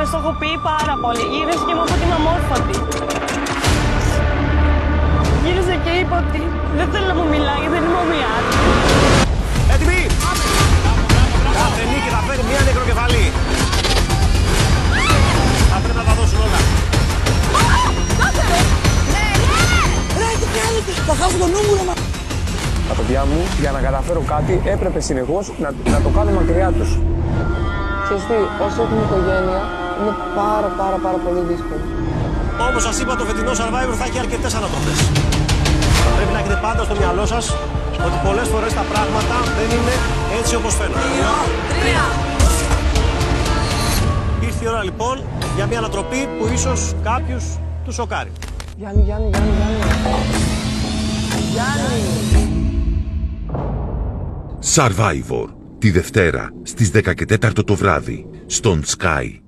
Πες το έχω πει πάρα πολύ. Γύρισε και μου είπε ότι είμαι αμόρφωτη. Γύρισε και είπε ότι δεν θέλει να μου μιλάει γιατί δεν είμαι ομοιάτη. Έτοιμοι! Κάθε νίκη θα φέρει μία νεκροκεφαλή. Θα πρέπει να τα δώσουν όλα. Ρε, τι κάνετε! Θα χάσω το νου μου, ρε. Τα παιδιά μου, για να καταφέρω κάτι, έπρεπε συνεχώς να το κάνω μακριά τους. Ξέρεις τι, όσο έχουμε οικογένεια, είναι πάρα πολύ δύσκολο. Όπως σας είπα, το φετινό Survivor θα έχει αρκετές ανατροπές. Πρέπει να έχετε πάντα στο μυαλό σας ότι πολλές φορές τα πράγματα δεν είναι έτσι όπως φαίνονται. 3. Ήρθε η ώρα λοιπόν για μια ανατροπή που ίσως κάποιους τους σοκάρει. Γιάννη. Survivor, τη Δευτέρα στις 10 και 4 το βράδυ, στον Sky.